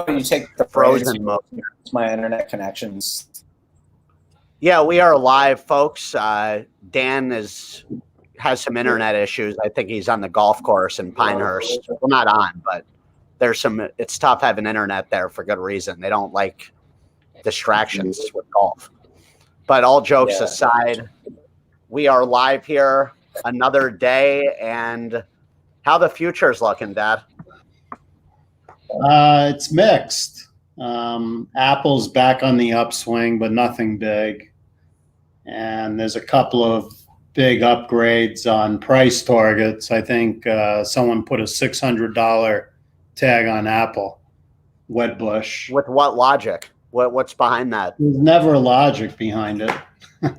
you take the frozen mode. My internet connections. Yeah, we are live, folks. Dan has some internet issues. I think he's on the golf course in Pinehurst. Well, not on, but it's tough having internet there for good reason. They don't like distractions with golf. But all jokes aside, we are live here another day. And how the future's looking, Dad? It's mixed. Apple's back on the upswing, but nothing big. And there's a couple of big upgrades on price targets. I think someone put a $600 tag on Apple, Wedbush. With what logic? What's behind that? There's never logic behind it.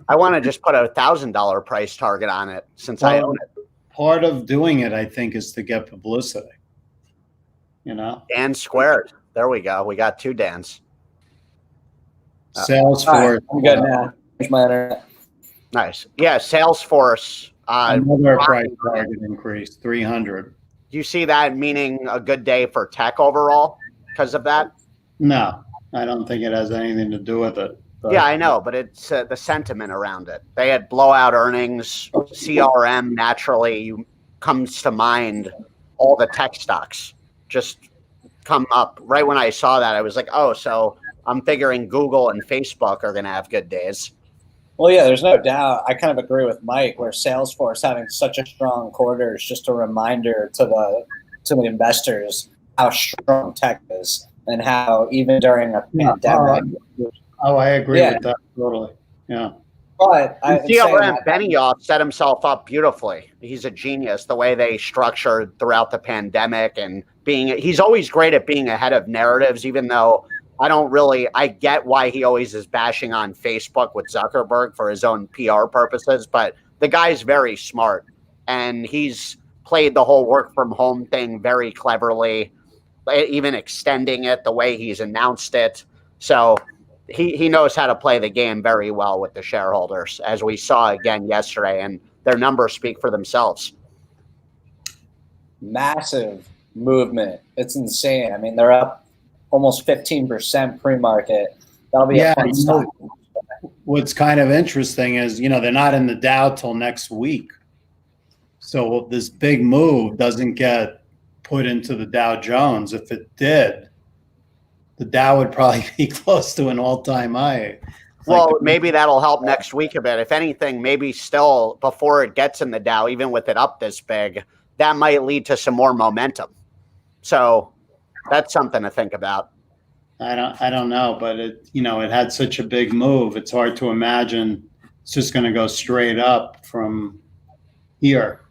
I want to just put a $1,000 price target on it since I own it. Part of doing it, I think, is to get publicity. You know? Dan squared. There we go. We got two Dans. Salesforce. I'm good now. Here's my internet. Nice. Yeah, Salesforce. Another price target increase, 300. Do you see that meaning a good day for tech overall because of that? No, I don't think it has anything to do with it. But. Yeah, I know, but it's the sentiment around it. They had blowout earnings. CRM naturally comes to mind. All the tech stocks just come up. Right when I saw that, I was like, oh, so I'm figuring Google and Facebook are going to have good days. Well, yeah, there's no doubt. I kind of agree with Mike where Salesforce having such a strong quarter is just a reminder to the investors how strong tech is and how even during a pandemic. Oh, I agree with that totally. Yeah. But CRM Benioff set himself up beautifully. He's a genius. The way they structured throughout the pandemic and he's always great at being ahead of narratives, even though I get why he always is bashing on Facebook with Zuckerberg for his own PR purposes, but the guy's very smart and he's played the whole work from home thing very cleverly, even extending it the way he's announced it. So he knows how to play the game very well with the shareholders, as we saw again yesterday, and their numbers speak for themselves. Massive movement. It's insane. I mean, they're up almost 15% pre-market. That'll be a fun stock. What's kind of interesting is, they're not in the Dow till next week. So this big move doesn't get put into the Dow Jones. If it did, the Dow would probably be close to an all-time high. Well, maybe that'll help next week a bit. If anything, maybe still before it gets in the Dow, even with it up this big, that might lead to some more momentum. So that's something to think about. I don't know, but it had such a big move. It's hard to imagine it's just going to go straight up from here.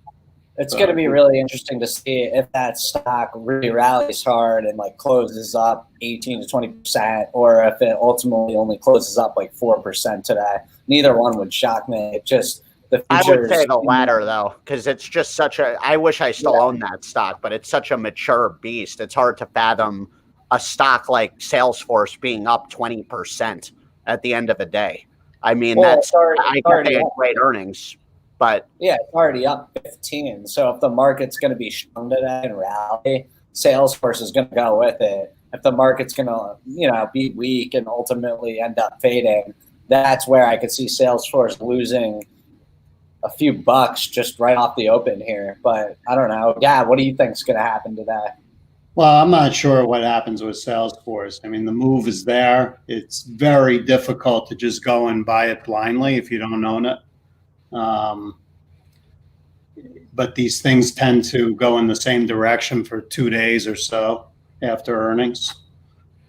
It's going to be really interesting to see if that stock really rallies hard and closes up 18 to 20%, or if it ultimately only closes up 4% today. Neither one would shock me. It just I would say the latter though, because it's just I wish I still own that stock, but it's such a mature beast. It's hard to fathom a stock like Salesforce being up 20% at the end of the day. I mean, I get they had great earnings. But yeah, it's already up 15. So if the market's going to be strong today and rally, Salesforce is going to go with it. If the market's going to, be weak and ultimately end up fading, that's where I could see Salesforce losing a few bucks just right off the open here. But I don't know. Yeah, what do you think is going to happen today? Well, I'm not sure what happens with Salesforce. I mean, the move is there. It's very difficult to just go and buy it blindly if you don't own it. But these things tend to go in the same direction for 2 days or so after earnings.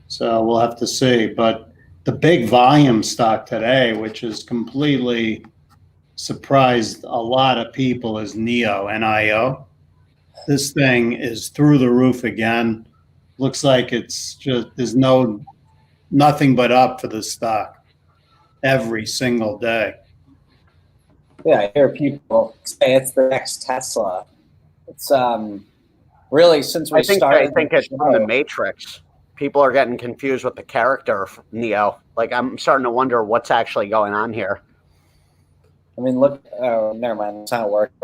So we'll have to see. But the big volume stock today, which has completely surprised a lot of people, is NIO. This thing is through the roof again. Looks like it's just there's nothing but up for this stock every single day. Yeah, I hear people say it's the next Tesla. It's really since we started. I think it's from the Matrix. People are getting confused with the character of Neo. I'm starting to wonder what's actually going on here. I mean, look. Oh, never mind. It's not working.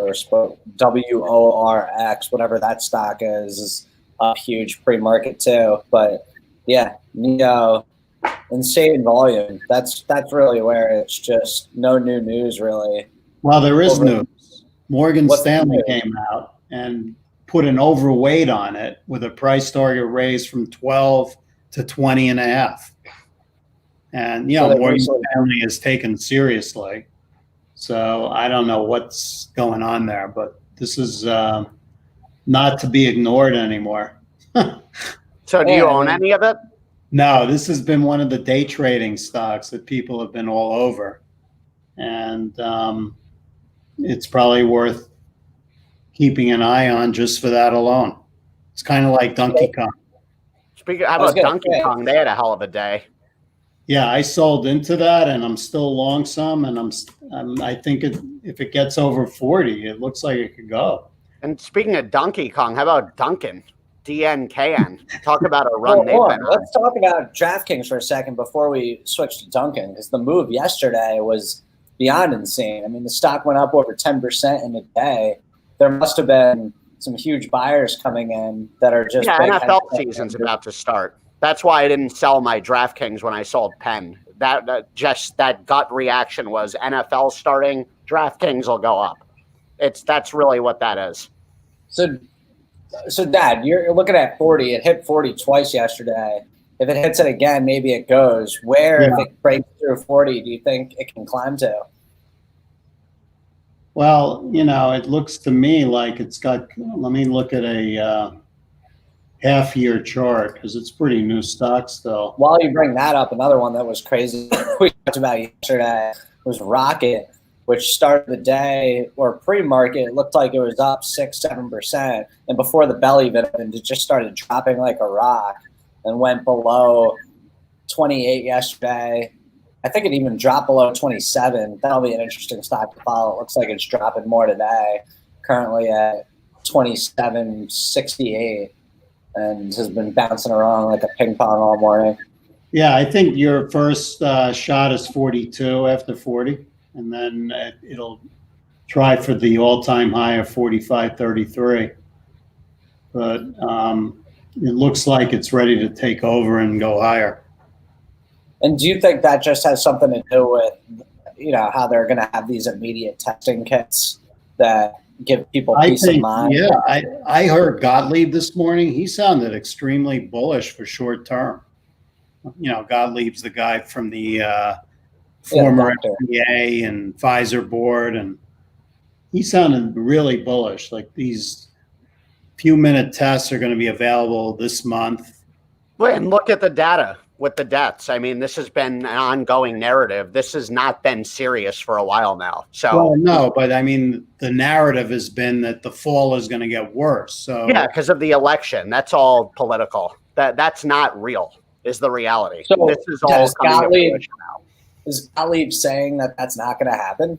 WORX, whatever that stock is up huge pre-market too. But Yeah, insane volume. That's really where it's just no new news really. Well, there is news. Morgan What's the Stanley news? came out and put an overweight on it with a price target raised from 12 to 20 and a half. And, So they Morgan recently- Stanley is taken seriously. So I don't know what's going on there, but this is not to be ignored anymore. So do you own any of it? No, this has been one of the day trading stocks that people have been all over. And it's probably worth keeping an eye on just for that alone. It's kind of like Donkey Kong. Speaking, how about Donkey Kong? They had a hell of a day. Yeah, I sold into that, and I'm still long some, and I think if it gets over 40, it looks like it could go. And speaking of Donkey Kong, how about Duncan? DNKN. Talk about a run they've been on. Let's talk about DraftKings for a second before we switch to Duncan, because the move yesterday was beyond insane. I mean, the stock went up over 10% in a day. There must have been some huge buyers coming in that are just NFL season's about to start. That's why I didn't sell my DraftKings when I sold Penn. That gut reaction was NFL starting, DraftKings will go up. That's really what that is. So Dad, you're looking at 40. It hit 40 twice yesterday. If it hits it again, maybe it goes. If it breaks through 40, do you think it can climb to? Well, it looks to me like it's got, let me look at a half-year chart because it's pretty new stock still. While you bring that up, another one that was crazy we talked about yesterday was Rocket, which started the day or pre-market, it looked like it was up 6-7%. And before the bell even opened, it just started dropping like a rock and went below 28 yesterday. I think it even dropped below 27. That'll be an interesting stock to follow. It looks like it's dropping more today, currently at 27.68, and has been bouncing around like a ping pong all morning. Yeah, I think your first shot is 42 after 40, and then it'll try for the all-time high of 45.33. But it looks like it's ready to take over and go higher. And do you think that just has something to do with, how they're going to have these immediate testing kits that give people peace of mind? Yeah, I heard Gottlieb this morning. He sounded extremely bullish for short term. Gottlieb's the guy from the former FDA and Pfizer board, and he sounded really bullish. Like these few-minute tests are going to be available this month. Well, and look at the data with the deaths. I mean, this has been an ongoing narrative. This has not been serious for a while now. So no, but I mean, the narrative has been that the fall is going to get worse. So yeah, because of the election. That's all political. That's not real. Is the reality. So this is all coming to fruition now. Is Gottlieb saying that that's not going to happen?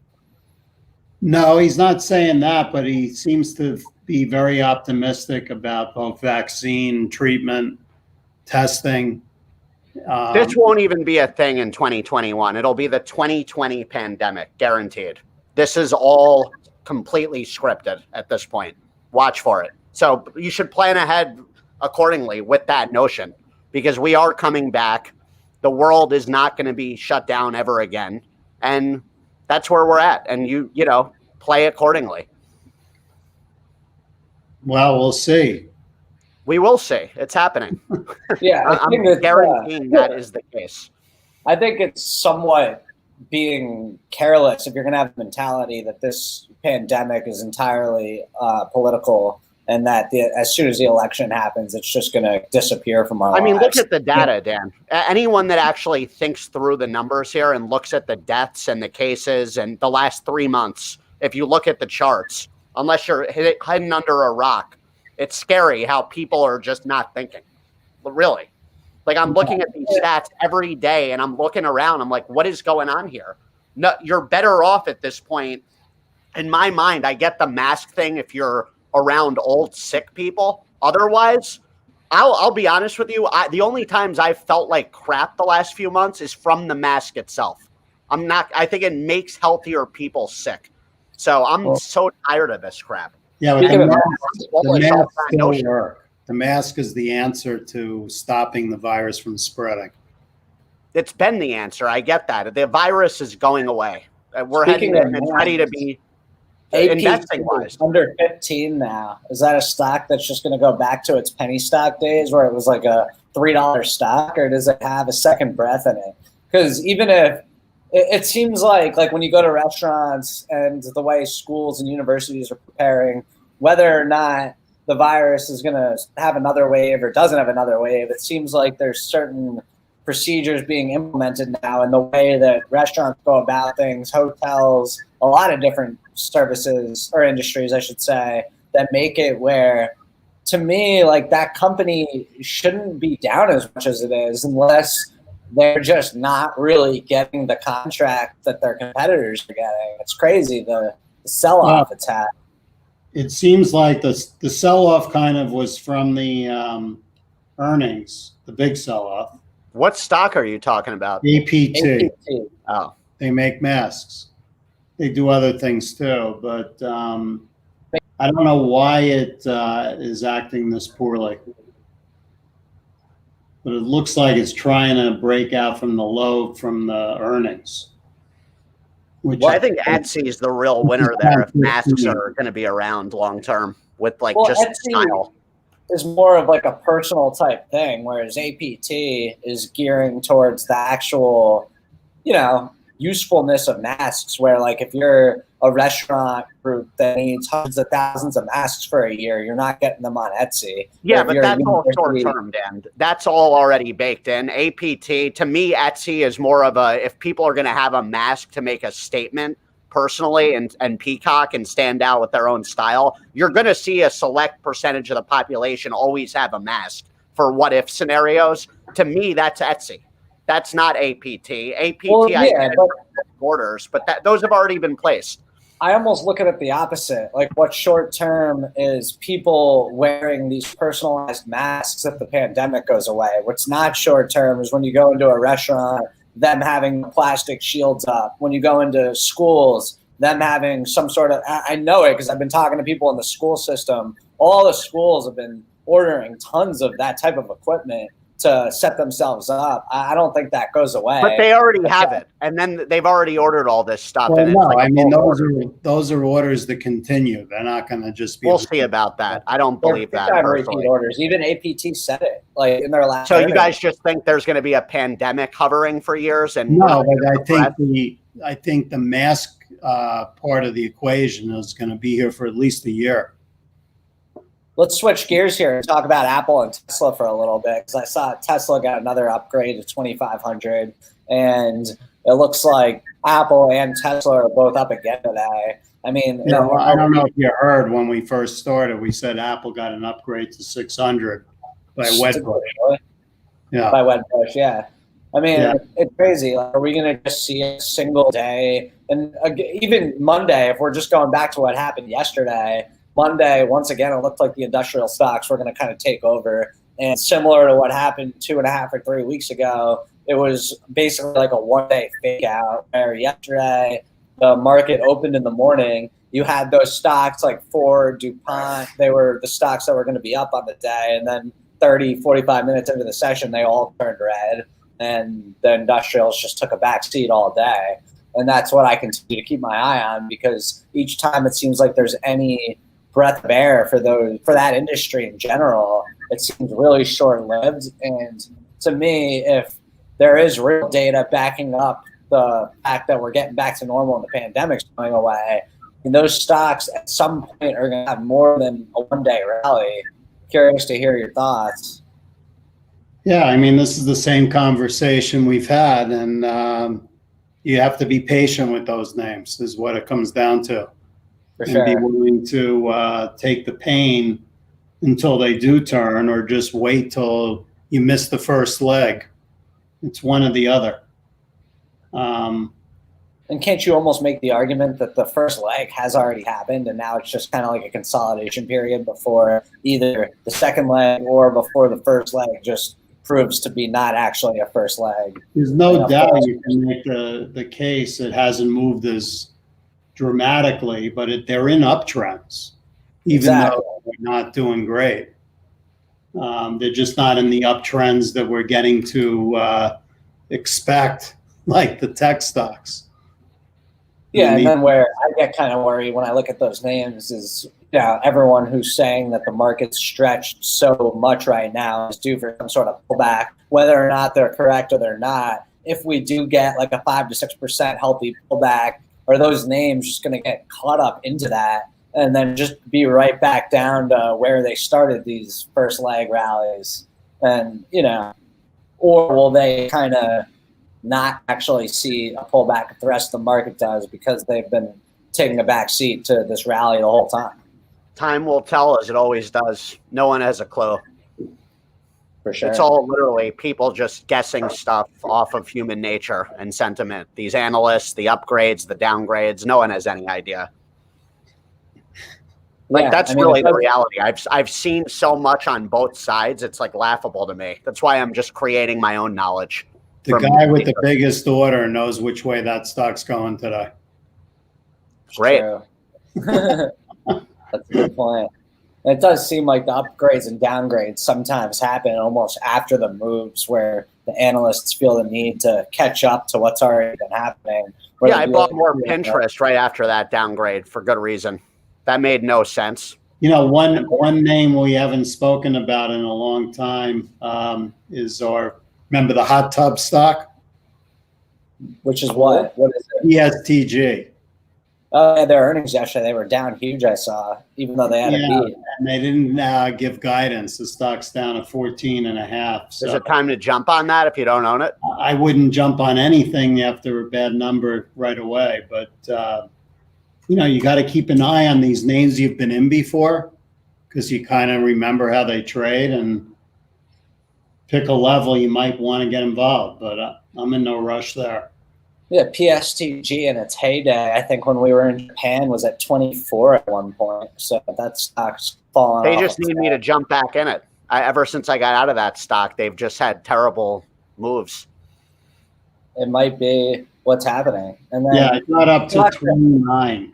No, he's not saying that, but he seems to be very optimistic about both vaccine, treatment, testing. This won't even be a thing in 2021. It'll be the 2020 pandemic, guaranteed. This is all completely scripted at this point. Watch for it. So you should plan ahead accordingly with that notion, because we are coming back. The world is not going to be shut down ever again. And that's where we're at. And you play accordingly. Well, we'll see. We will see. It's happening. Yeah, I'm guaranteeing that is the case. I think it's somewhat being careless if you're going to have a mentality that this pandemic is entirely political, and that as soon as the election happens, it's just going to disappear from our lives. I mean, look at the data, Dan. Anyone that actually thinks through the numbers here and looks at the deaths and the cases and the last 3 months, if you look at the charts, unless you're hiding under a rock, it's scary how people are just not thinking. Really. Like, I'm looking at these stats every day, and I'm looking around. I'm like, what is going on here? No, you're better off at this point. In my mind, I get the mask thing if you're around old, sick people. Otherwise, I'll be honest with you. The only times I've felt like crap the last few months is from the mask itself. I think it makes healthier people sick. So I'm so tired of this crap. Yeah, but the masks still work. The mask is the answer to stopping the virus from spreading. It's been the answer. I get that. The virus is going away. We're Speaking heading in. of It's ready to be investing wise. Under 15 now. Is that a stock that's just going to go back to its penny stock days where it was like a $3 stock, or does it have a second breath in it? Because even if it seems like when you go to restaurants and the way schools and universities are preparing, whether or not the virus is going to have another wave or doesn't have another wave, it seems like there's certain procedures being implemented now in the way that restaurants go about things, hotels, a lot of different services or industries, I should say, that make it where, to me, like that company shouldn't be down as much as it is unless they're just not really getting the contract that their competitors are getting. It's crazy, the sell-off it's had. It seems like the sell-off kind of was from the earnings, the big sell-off. What stock are you talking about? APT. Oh, They make masks. They do other things too, but I don't know why it is acting this poorly. But it looks like it's trying to break out from the low from the earnings. Which I think Etsy is the real winner there if masks are going to be around long term with just Etsy style. Is more of like a personal type thing, whereas APT is gearing towards the actual, usefulness of masks, where like if you're a restaurant group that needs hundreds of thousands of masks for a year, you're not getting them on Etsy. Yeah, but that's all short term, Dan. That's all already baked in. APT, to me, Etsy is more of a, if people are going to have a mask to make a statement personally and peacock and stand out with their own style, you're going to see a select percentage of the population always have a mask for what if scenarios. To me, that's Etsy. That's not APT. APT, orders, but those have already been placed. I almost look at it the opposite. Like, what short term is people wearing these personalized masks if the pandemic goes away. What's not short term is when you go into a restaurant, them having plastic shields up. When you go into schools, them having some sort of, I know it because I've been talking to people in the school system. All the schools have been ordering tons of that type of equipment to set themselves up. I don't think that goes away. But they already have it, and then they've already ordered all this stuff. Well, and no, I mean those are orders that continue. They're not going to just be. We'll see about that. I don't believe that personally. Repeat orders. Even APT said it, like in their last. So you guys just think there's going to be a pandemic hovering for years? And no, but I think the mask part of the equation is going to be here for at least a year. Let's switch gears here and talk about Apple and Tesla for a little bit, because I saw Tesla got another upgrade to 2,500, and it looks like Apple and Tesla are both up again today. I mean, I don't know if you heard when we first started, we said Apple got an upgrade to 600 by Wedbush. Yeah, by Wedbush, yeah. I mean, It's crazy. Like, are we going to just see a single day? And even Monday, if we're just going back to what happened yesterday, Monday, once again, it looked like the industrial stocks were going to kind of take over. And similar to what happened 2.5 or 3 weeks ago, it was basically like a one-day fake out where yesterday the market opened in the morning. You had those stocks like Ford, DuPont. They were the stocks that were going to be up on the day. And then 30, 45 minutes into the session, they all turned red. And the industrials just took a back seat all day. And that's what I continue to keep my eye on, because each time it seems like there's any breath of air for that industry in general, it seems really short-lived. And to me, if there is real data backing up the fact that we're getting back to normal and the pandemic's going away, and those stocks at some point are going to have more than a one-day rally. Curious to hear your thoughts. Yeah, I mean, this is the same conversation we've had, and you have to be patient with those names is what it comes down to. And be willing to take the pain until they do turn, or just wait till you miss the first leg. It's one or the other. And can't you almost make the argument that the first leg has already happened, and now it's just kind of like a consolidation period before either the second leg or before the first leg just proves to be not actually a first leg? There's no doubt you can make the case it hasn't moved as dramatically, but they're in uptrends, even though they're not doing great. They're just not in the uptrends that we're getting to expect, like the tech stocks. Yeah, and then where I get kind of worried when I look at those names is, everyone who's saying that the market's stretched so much right now is due for some sort of pullback, whether or not they're correct or they're not. If we do get like a 5 to 6% healthy pullback, are those names just going to get caught up into that and then just be right back down to where they started these first leg rallies? And, or will they kind of not actually see a pullback that the rest of the market does because they've been taking a back seat to this rally the whole time? Time will tell, as it always does. No one has a clue. For sure. It's all literally people just guessing stuff off of human nature and sentiment. These analysts, the upgrades, the downgrades, no one has any idea. That's really the reality. I've seen so much on both sides. It's like laughable to me. That's why I'm just creating my own knowledge. The guy with the biggest order knows which way that stock's going today. Great. That's a good point. And it does seem like the upgrades and downgrades sometimes happen almost after the moves where the analysts feel the need to catch up to what's already been happening. Yeah, I bought more Pinterest right after that downgrade for good reason. That made no sense. One name we haven't spoken about in a long time is remember the hot tub stock? Which is what? What is it? ESTG. Their earnings yesterday, they were down huge, I saw, even though they had a beat. And they didn't give guidance. The stock's down at 14.5. So is it time to jump on that if you don't own it? I wouldn't jump on anything after a bad number right away. But, you got to keep an eye on these names you've been in before because you kind of remember how they trade and pick a level you might want to get involved. But I'm in no rush there. Yeah, PSTG in its heyday, I think when we were in Japan, was at 24 at one point. So that stock's fallen off. They just need me to jump back in it. Ever since I got out of that stock, they've just had terrible moves. It might be what's happening. And then it got up to 29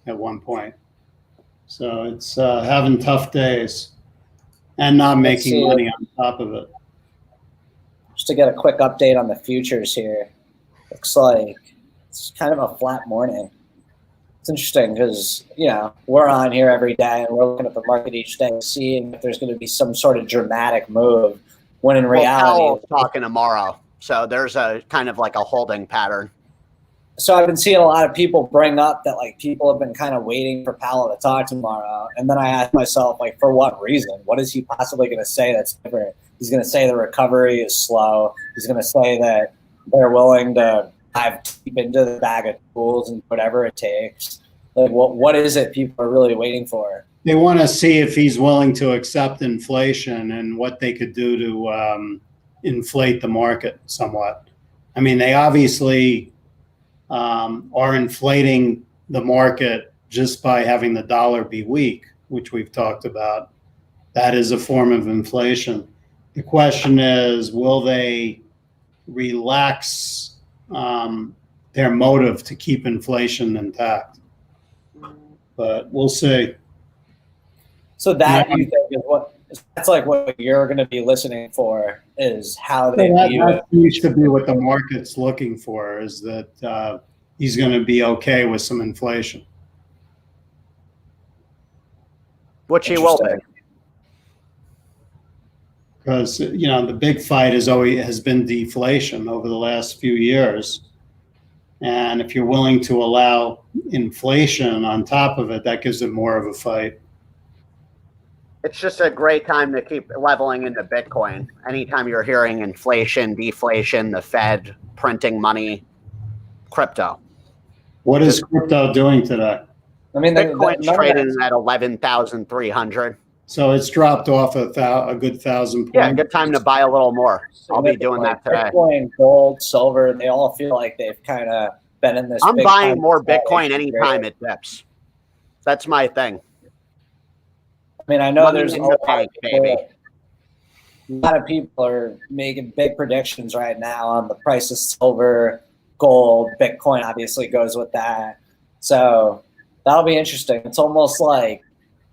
at one point. So it's having tough days and not making money on top of it. Just to get a quick update on the futures here. Looks like it's kind of a flat morning. It's interesting because, we're on here every day and we're looking at the market each day, seeing if there's going to be some sort of dramatic move, when in reality... Powell's talking tomorrow, so there's a kind of like a holding pattern. So I've been seeing a lot of people bring up that, people have been kind of waiting for Powell to talk tomorrow. And then I ask myself, for what reason? What is he possibly going to say that's different? He's going to say the recovery is slow. He's going to say that they're willing to dive deep into the bag of tools and whatever it takes. What is it people are really waiting for? They want to see if he's willing to accept inflation and what they could do to inflate the market somewhat. I mean, they obviously are inflating the market just by having the dollar be weak, which we've talked about. That is a form of inflation. The question is, will they relax their motive to keep inflation intact? But we'll see. So that you think is that's what you're going to be listening for, is how they view it. That seems to be what the market's looking for, is that he's going to be okay with some inflation. Which he will be. Because, the big fight has been deflation over the last few years. And if you're willing to allow inflation on top of it, that gives it more of a fight. It's just a great time to keep leveling into Bitcoin. Anytime you're hearing inflation, deflation, the Fed printing money, crypto. What is crypto doing today? I mean, Bitcoin's trading at 11,300. So it's dropped off a good 1,000 points. Yeah, good time to buy a little more. I'll be doing that today. Bitcoin, gold, silver, they all feel like they've kind of been in this. I'm buying more Bitcoin anytime it dips. That's my thing. I mean, I know Money there's in the bank, baby. A lot of people are making big predictions right now on the price of silver, gold, Bitcoin obviously goes with that. So that'll be interesting. It's almost like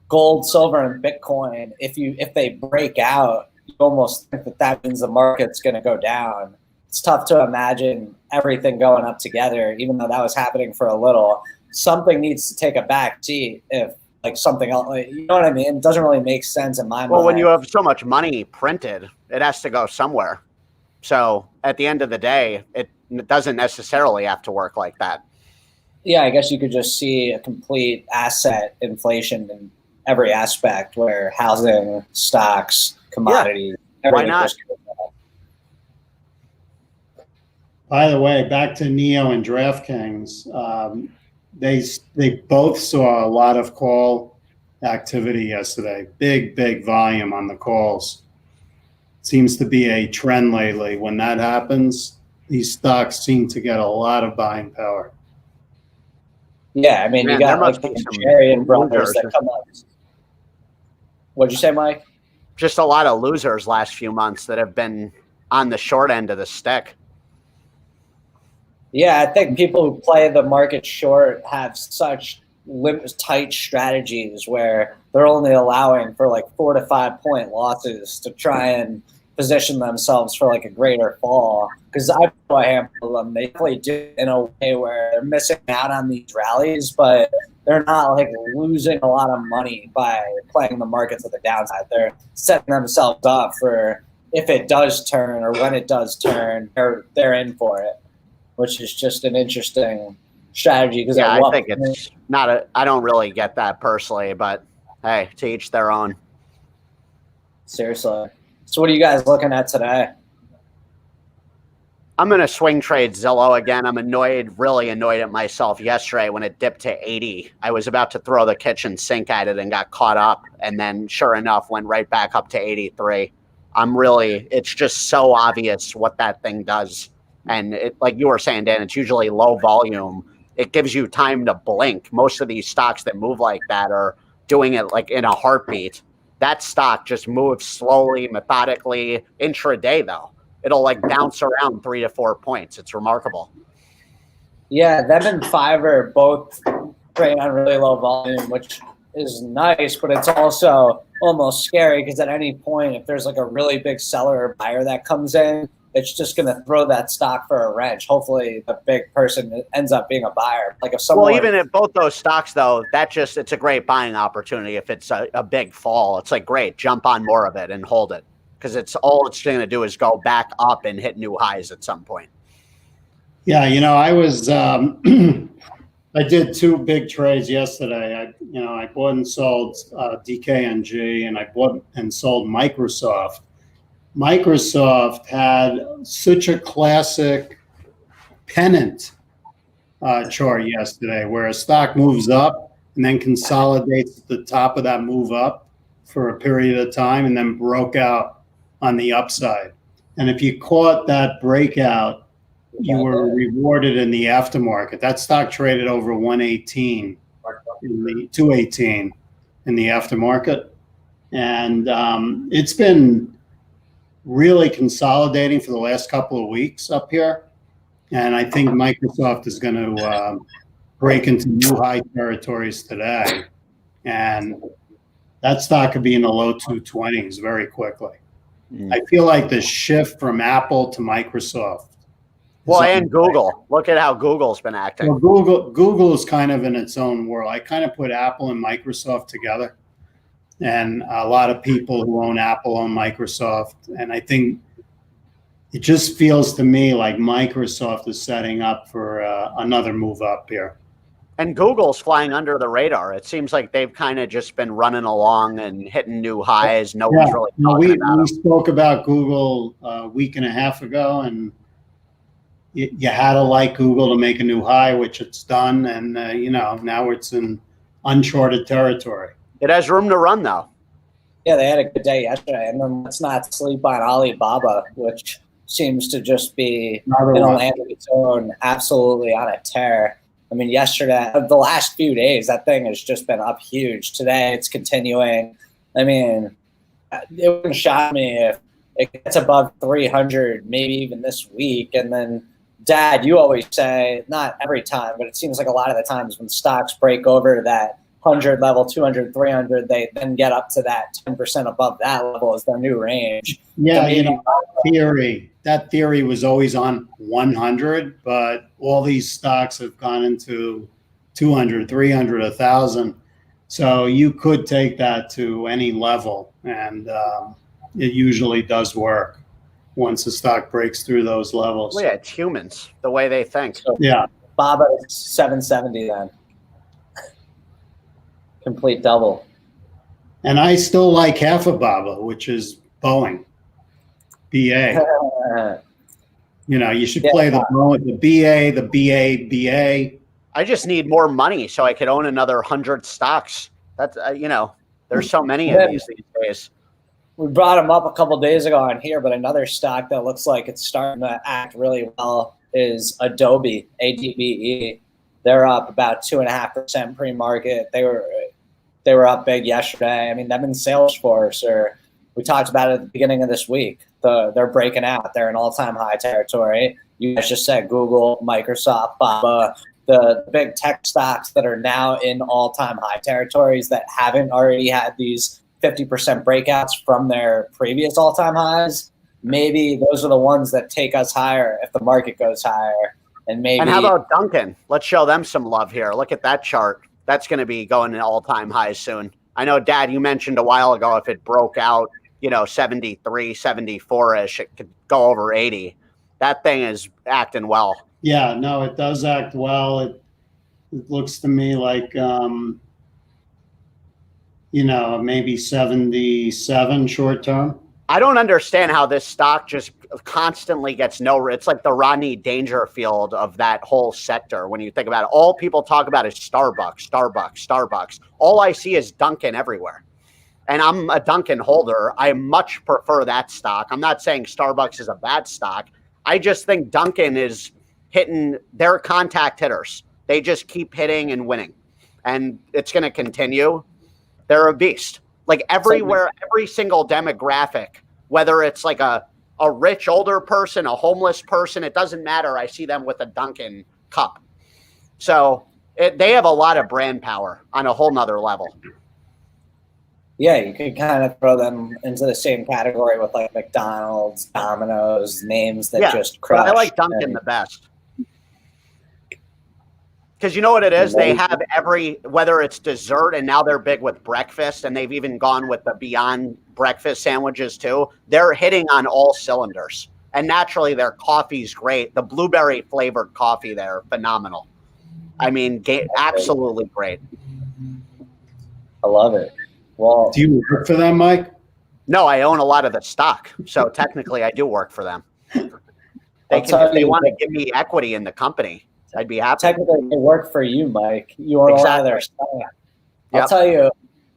gold, silver, and Bitcoin, if they break out, you almost think that means the market's going to go down. It's tough to imagine everything going up together, even though that was happening for a little. Something needs to take a back seat if like something else, like, you know what I mean? It doesn't really make sense in my mind. Well, when you have so much money printed, it has to go somewhere. So at the end of the day, it doesn't necessarily have to work like that. Yeah, I guess you could just see a complete asset inflation in every aspect, where housing, stocks, commodities. Yeah. Why not? By the way, back to Neo and DraftKings, they both saw a lot of call activity yesterday. Big volume on the calls. Seems to be a trend lately. When that happens, these stocks seem to get a lot of buying power. Yeah, I mean, you got like the Nigerian brothers that come up. What'd you say, Mike? Just a lot of losers last few months that have been on the short end of the stick. Yeah, I think people who play the market short have such tight strategies where they're only allowing for like 4 to 5 point losses to try and position themselves for like a greater fall. Because I know a handful of them, they definitely do it in a way where they're missing out on these rallies, but they're not like losing a lot of money by playing the market to the downside. They're setting themselves up for if it does turn or when it does turn, they're in for it, which is just an interesting strategy. Because yeah, I think it's not I don't really get that personally, but hey, to each their own. Seriously. So what are you guys looking at today? I'm going to swing trade Zillow again. I'm really annoyed at myself yesterday when it dipped to 80. I was about to throw the kitchen sink at it and got caught up. And then sure enough, went right back up to 83. It's just so obvious what that thing does. And it, like you were saying, Dan, it's usually low volume. It gives you time to blink. Most of these stocks that move like that are doing it like in a heartbeat. That stock just moves slowly, methodically, intraday though. It'll like bounce around 3 to 4 points. It's remarkable. Yeah, them and Fiverr both trade on really low volume, which is nice, but it's also almost scary because at any point, if there's like a really big seller or buyer that comes in, it's just going to throw that stock for a wrench. Hopefully the big person ends up being a buyer. Like if someone, well, even if both those stocks though, it's a great buying opportunity. If it's a big fall, it's like great, jump on more of it and hold it. Because it's going to do is go back up and hit new highs at some point. Yeah, I was I did 2 big trades yesterday. I bought and sold DKNG, and I bought and sold Microsoft. Microsoft had such a classic pennant chart yesterday, where a stock moves up and then consolidates at the top of that move up for a period of time, and then broke out on the upside. And if you caught that breakout, you were rewarded in the aftermarket. That stock traded over 118 218 in the aftermarket. And it's been really consolidating for the last couple of weeks up here. And I think Microsoft is going to break into new high territories today. And that stock could be in the low 220s very quickly. I feel like the shift from Apple to Microsoft. Well, and Google. Look at how Google's been acting. Well, Google is kind of in its own world. I kind of put Apple and Microsoft together. And a lot of people who own Apple own Microsoft. And I think it just feels to me like Microsoft is setting up for another move up here. And Google's flying under the radar. It seems like they've kind of just been running along and hitting new highs. No one's really talking about them. We spoke about Google a week and a half ago, and you had to like Google to make a new high, which it's done. And, now it's in uncharted territory. It has room to run, though. Yeah, they had a good day yesterday. And then let's not sleep on Alibaba, which seems to just be in a land of its own, absolutely on a tear. I mean, yesterday, the last few days, that thing has just been up huge. Today, it's continuing. I mean, it wouldn't shock me if it gets above 300, maybe even this week. And then, Dad, you always say, not every time, but it seems like a lot of the times when stocks break over that 100 level, 200, 300, they then get up to that 10% above that level as their new range. Yeah, So that theory was always on 100, but all these stocks have gone into 200, 300, 1,000. So you could take that to any level, and it usually does work once the stock breaks through those levels. Well, yeah, it's humans, the way they think. So Yeah. Baba is 770 then. Complete double. And I still like half of Baba, which is Boeing, BA. You should play the BA, the BA. I just need more money so I could own another 100 stocks. That's, there's so many of these days. We brought them up a couple days ago on here, but another stock that looks like it's starting to act really well is Adobe, ADBE. They're up about 2.5% pre-market. They were up big yesterday. I mean, them in Salesforce, or we talked about it at the beginning of this week. They're breaking out. They're in all-time high territory. You guys just said Google, Microsoft, Baba, the big tech stocks that are now in all-time high territories that haven't already had these 50% breakouts from their previous all-time highs. Maybe those are the ones that take us higher if the market goes higher. And how about Duncan? Let's show them some love here. Look at that chart. That's going to be going to all-time highs soon. I know, Dad, you mentioned a while ago if it broke out, 73, 74-ish, it could go over 80. That thing is acting well. Yeah, no, it does act well. It looks to me like, maybe 77 short term. I don't understand how this stock just constantly gets it's like the Rodney Dangerfield of that whole sector. When you think about it, all people talk about is Starbucks. All I see is Dunkin' everywhere. And I'm a Dunkin' holder. I much prefer that stock. I'm not saying Starbucks is a bad stock. I just think Dunkin' is hitting their contact hitters. They just keep hitting and winning. And it's going to continue. They're a beast. Like everywhere, every single demographic, whether it's like a rich older person, a homeless person, it doesn't matter. I see them with a Dunkin' cup. So they have a lot of brand power on a whole nother level. Yeah, you could kind of throw them into the same category with like McDonald's, Domino's, names that just crush. I like Dunkin' the best. Because you know what it is? They have whether it's dessert, and now they're big with breakfast, and they've even gone with the Beyond breakfast sandwiches too. They're hitting on all cylinders. And naturally, their coffee's great. The blueberry flavored coffee there, phenomenal. I mean, absolutely great. I love it. Well, do you work for them, Mike? No, I own a lot of the stock. So technically, I do work for them. If they want to give me equity in the company, I'd be happy. Technically, they work for you, Mike. You own a lot of their stock. I'll tell you,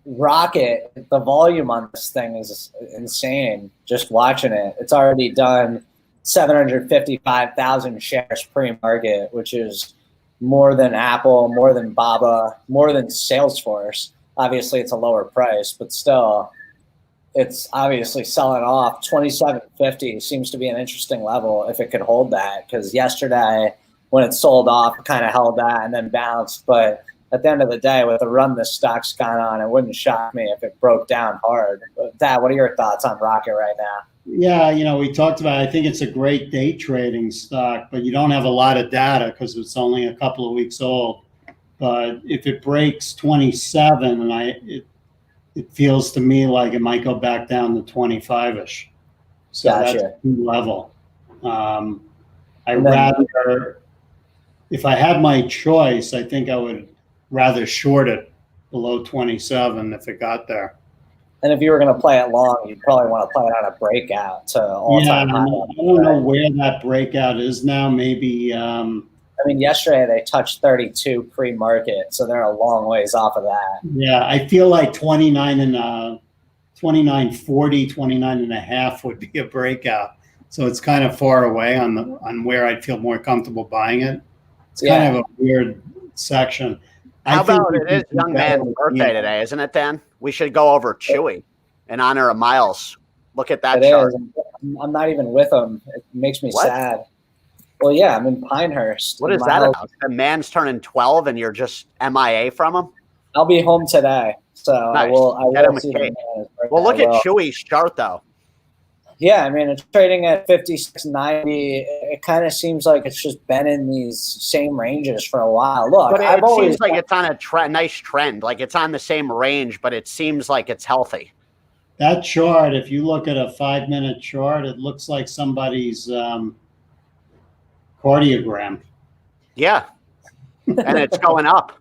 Rocket, the volume on this thing is insane. Just watching it, it's already done 755,000 shares pre-market, which is more than Apple, more than Baba, more than Salesforce. Obviously, it's a lower price, but still, it's obviously selling off. 27.50 seems to be an interesting level if it could hold that, because yesterday when it sold off, it kind of held that and then bounced. But at the end of the day, with the run this stock's gone on, it wouldn't shock me if it broke down hard. But Dad, what are your thoughts on Rocket right now? Yeah, we talked about, I think it's a great day trading stock, but you don't have a lot of data because it's only a couple of weeks old. But if it breaks 27, and it feels to me like it might go back down to 25-ish. So Gotcha. That's a key level. If I had my choice, I think I would rather short it below 27 if it got there. And if you were going to play it long, you'd probably want to play it on a breakout to all-time high. I don't know where that breakout is now. Maybe. I mean, yesterday they touched 32 pre-market, so they're a long ways off of that. Yeah, I feel like 29.40, 29 and a half would be a breakout. So it's kind of far away on where I'd feel more comfortable buying it. It's kind of a weird section. How about it is young man's birthday today, isn't it, Dan? We should go over Chewy in honor of Miles. Look at that chart. I'm not even with him. It makes me sad. Well, I'm in Pinehurst. What is that about? The man's turning 12 and you're just MIA from him? I'll be home today, so I Nice. will Get him a see cake. them. Well, look at Chewy's chart though. Yeah, I mean, it's trading at 56.90. It kind of seems like it's just been in these same ranges for a while. Look, But I've it always seems like it's on a nice trend. Like it's on the same range, but it seems like it's healthy. That chart, if you look at a 5-minute chart, it looks like somebody's cardiogram. Yeah, and it's going up.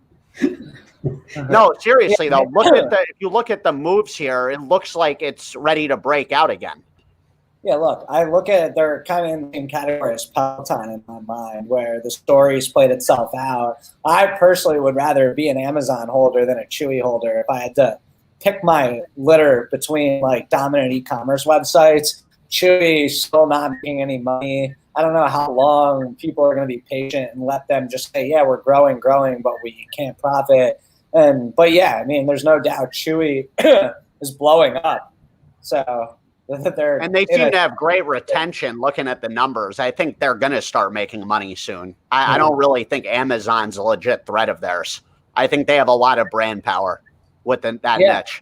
No, seriously though, if you look at the moves here, it looks like it's ready to break out again. Yeah, look, I look at they're kind of in the same category as Peloton in my mind, where the story's played itself out. I personally would rather be an Amazon holder than a Chewy holder if I had to pick my litter between like dominant e-commerce websites. Chewy's still not making any money. I don't know how long people are going to be patient and let them just say, yeah, we're growing, but we can't profit. But yeah, I mean, there's no doubt Chewy is blowing up. So and they seem to have great retention looking at the numbers. I think they're going to start making money soon. I don't really think Amazon's a legit threat of theirs. I think they have a lot of brand power with that niche.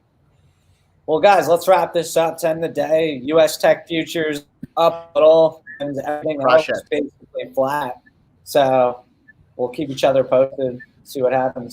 Well, guys, let's wrap this up to end the day. U.S. tech futures up a little and everything else is basically flat. So we'll keep each other posted, see what happens.